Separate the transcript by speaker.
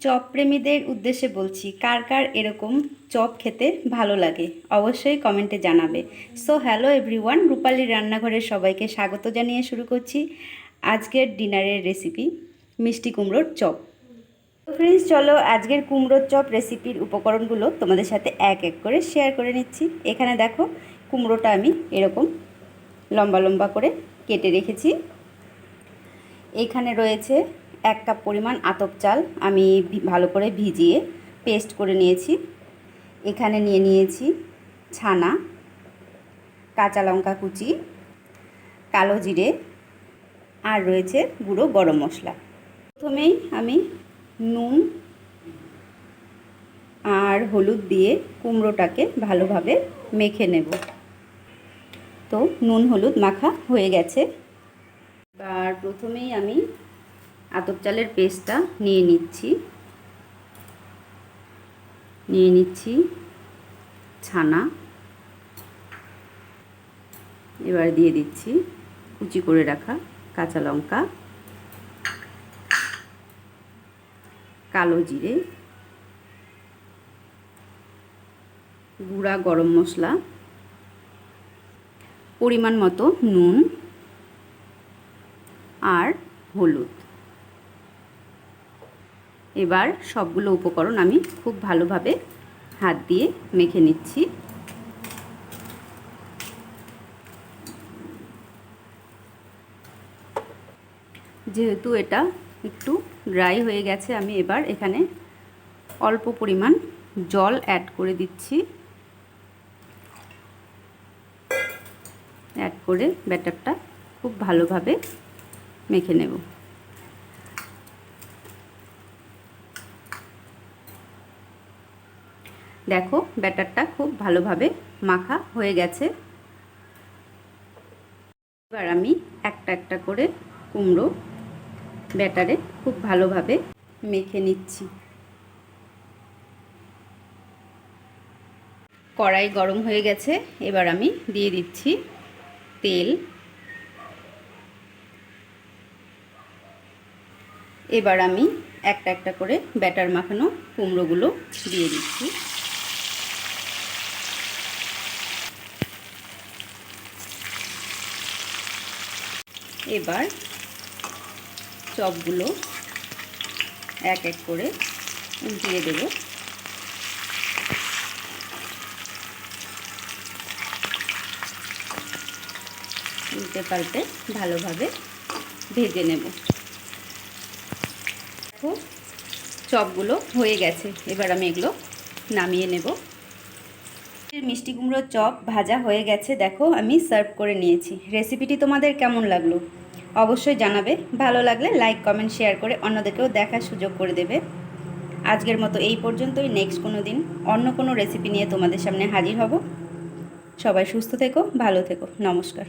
Speaker 1: Chop প্রেমীদের উদ্দেশ্যে বলছি, কার কার এরকম চপ খেতে ভালো লাগে অবশ্যই কমেন্টে জানাবে। সো হ্যালো এভরিওয়ান, রূপালীর রান্নাঘরের সবাইকে স্বাগত জানিয়ে শুরু করছি আজকের ডিনারের রেসিপি মিষ্টি কুমড়োর চপ। তো ফ্রেন্ডস, চলো আজকের কুমড়োর চপ রেসিপির উপকরণগুলো তোমাদের সাথে এক এক করে শেয়ার করে নিচ্ছি। এখানে দেখো, কুমড়োটা আমি এরকম লম্বা লম্বা করে কেটে রেখেছি। এখানে রয়েছে 1 কাপ পরিমাণ আতপ চাল, আমি ভালো করে ভিজিয়ে পেস্ট করে নিয়েছি। এখানে নিয়ে নিয়েছি ছানা, কাঁচা লঙ্কা কুচি, কালো জিরে, আর রয়েছে গুঁড়ো গরম মশলা। প্রথমেই আমি নুন আর হলুদ দিয়ে কুমড়োটাকে ভালোভাবে মেখে নেব। তো নুন হলুদ মাখা হয়ে গেছে। এবার প্রথমেই আমি আতপ চালের পেস্টটা নিয়ে নিচ্ছি ছানা। এবার দিয়ে দিচ্ছি কুচি করে রাখা কাঁচা লঙ্কা, কালো জিরে, গুঁড়া গরম মশলা, পরিমাণ মতো নুন আর হলুদ। এবার সবগুলো উপকরণ আমি খুব ভালোভাবে হাত দিয়ে মেখে নিচ্ছি। যেহেতু এটা একটু ড্রাই হয়ে গেছে, আমি এবার এখানে অল্প পরিমাণ জল অ্যাড করে দিচ্ছি। অ্যাড করে ব্যাটারটা খুব ভালোভাবে মেখে নেব। দেখো, ব্যাটারটা খুব ভালোভাবে মাখা হয়ে গেছে। এবার আমি একটা একটা করে কুমড়ো ব্যাটারে খুব ভালোভাবে মেখে নিচ্ছি। কড়াই গরম হয়ে গেছে, এবার আমি দিয়ে দিচ্ছি তেল। এবার আমি একটা একটা করে ব্যাটার মাখানো কুমড়োগুলো দিয়ে দিচ্ছি। এবার চপগুলো এক এক করে উল্টিয়ে দেব। উল্টে পাল্টে ভালোভাবে ভেজে নেব। দেখো, চপগুলো হয়ে গেছে। এবার আমি এগুলো নামিয়ে নেব। মিষ্টি কুমড়োর চপ ভাজা হয়ে গেছে। দেখো, আমি সার্ভ করে নিয়েছি। রেসিপিটি তোমাদের কেমন লাগলো অবশ্যই জানাবে। ভালো লাগলে লাইক কমেন্ট শেয়ার করে অন্যদেরকেও দেখার সুযোগ করে দেবে। আজকের মতো এই পর্যন্তই। নেক্সট কোনো দিন অন্য কোনো রেসিপি নিয়ে তোমাদের সামনে হাজির হব। সবাই সুস্থ থেকো, ভালো থেকো। নমস্কার।